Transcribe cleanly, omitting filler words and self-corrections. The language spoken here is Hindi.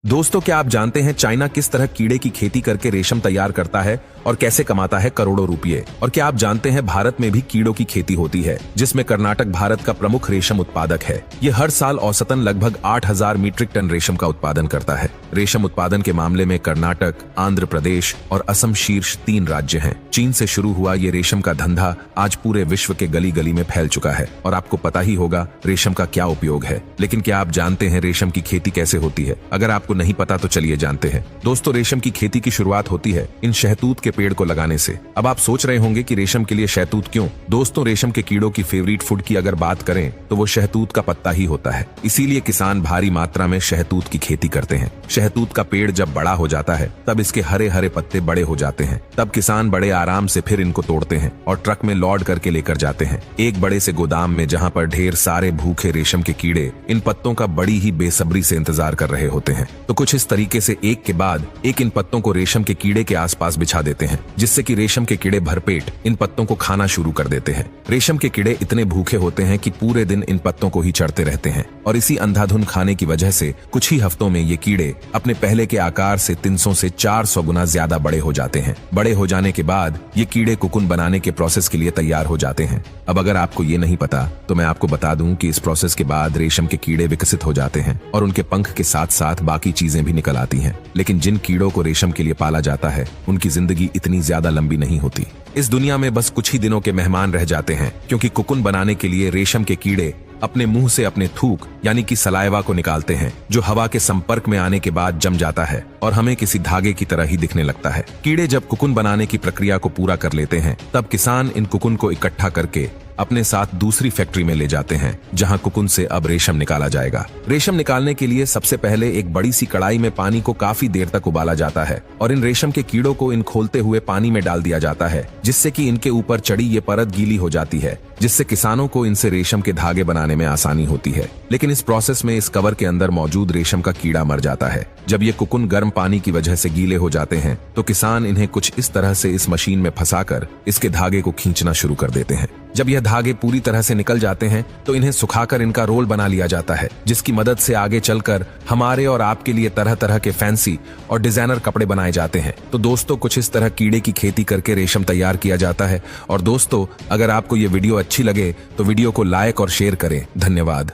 दोस्तों, क्या आप जानते हैं चाइना किस तरह कीड़े की खेती करके रेशम तैयार करता है और कैसे कमाता है करोड़ों रुपये? और क्या आप जानते हैं भारत में भी कीड़ों की खेती होती है, जिसमें कर्नाटक भारत का प्रमुख रेशम उत्पादक है। ये हर साल औसतन लगभग 8,000 मीट्रिक टन रेशम का उत्पादन करता है। रेशम उत्पादन के मामले में कर्नाटक, आंध्र प्रदेश और असम शीर्ष 3 राज्य हैं। चीन से शुरू हुआ ये रेशम का धंधा आज पूरे विश्व के गली गली में फैल चुका है और आपको पता ही होगा रेशम का क्या उपयोग है। लेकिन क्या आप जानते हैं रेशम की खेती कैसे होती है? अगर आपको नहीं पता तो चलिए जानते हैं। दोस्तों, रेशम की खेती की शुरुआत होती है इन शहतूत के पेड़ को लगाने से। अब आप सोच रहे होंगे कि रेशम के लिए शहतूत क्यों? दोस्तों, रेशम के कीड़ों की फेवरेट फूड की अगर बात करें तो वो शहतूत का पत्ता ही होता है। इसीलिए किसान भारी मात्रा में शहतूत की खेती करते हैं। शहतूत का पेड़ जब बड़ा हो जाता है तब इसके हरे हरे पत्ते बड़े हो जाते हैं। तब किसान बड़े आराम से फिर इनको तोड़ते हैं और ट्रक में लोड करके लेकर जाते हैं एक बड़े से गोदाम में, जहाँ पर ढेर सारे भूखे रेशम के कीड़े इन पत्तों का बड़ी ही बेसब्री से इंतजार कर रहे होते हैं। तो कुछ इस तरीके से एक के बाद एक इन पत्तों को रेशम के कीड़े के आसपास बिछा देते हैं, जिससे कि रेशम के कीड़े भरपेट इन पत्तों को खाना शुरू कर देते हैं। रेशम के कीड़े इतने भूखे होते हैं कि पूरे दिन इन पत्तों को ही चढ़ते रहते हैं और इसी अंधाधुन खाने की वजह से कुछ ही हफ्तों में ये कीड़े अपने पहले के आकार से 300 से 400 गुना ज्यादा बड़े हो जाते हैं। बड़े हो जाने के बाद ये कीड़े कुकुन बनाने के प्रोसेस के लिए तैयार हो जाते हैं। अब अगर आपको ये नहीं पता तो मैं आपको बता दूं कि इस प्रोसेस के बाद रेशम के कीड़े विकसित हो जाते हैं और उनके पंख के साथ साथ बाकी चीजें भी निकल आती हैं। लेकिन जिन कीड़ों को रेशम के लिए पाला जाता है उनकी जिंदगी इतनी ज्यादा लंबी नहीं होती। इस दुनिया में बस कुछ ही दिनों के मेहमान रह जाते हैं, क्योंकि कुकुन बनाने के लिए रेशम के कीड़े अपने मुंह से अपने थूक यानी कि सलाइवा को निकालते हैं, जो हवा के संपर्क में आने के बाद जम जाता है और हमें किसी धागे की तरह ही दिखने लगता है। कीड़े जब कुकुन बनाने की प्रक्रिया को पूरा कर लेते हैं तब किसान इन कुकुन को इकट्ठा करके अपने साथ दूसरी फैक्ट्री में ले जाते हैं, जहां कुकुन से अब रेशम निकाला जाएगा। रेशम निकालने के लिए सबसे पहले एक बड़ी सी कढ़ाई में पानी को काफी देर तक उबाला जाता है और इन रेशम के कीड़ों को इन खोलते हुए पानी में डाल दिया जाता है, जिससे कि इनके ऊपर चढ़ी ये परत गीली हो जाती है, जिससे किसानों को इनसे रेशम के धागे बनाने में आसानी होती है। लेकिन इस प्रोसेस में इस कवर के अंदर मौजूद रेशम का कीड़ा मर जाता है। जब ये कुकुन गर्म पानी की वजह से गीले हो जाते हैं तो किसान इन्हें कुछ इस तरह से इस मशीन में फंसाकर इसके धागे को खींचना शुरू कर देते हैं। जब यह धागे पूरी तरह से निकल जाते हैं तो इन्हें सुखाकर इनका रोल बना लिया जाता है, जिसकी मदद से आगे चलकर हमारे और आपके लिए तरह तरह के फैंसी और डिजाइनर कपड़े बनाए जाते हैं। तो दोस्तों, कुछ इस तरह कीड़े की खेती करके रेशम तैयार किया जाता है। और दोस्तों, अगर आपको ये वीडियो अच्छी लगे तो वीडियो को लाइक और शेयर करें। धन्यवाद।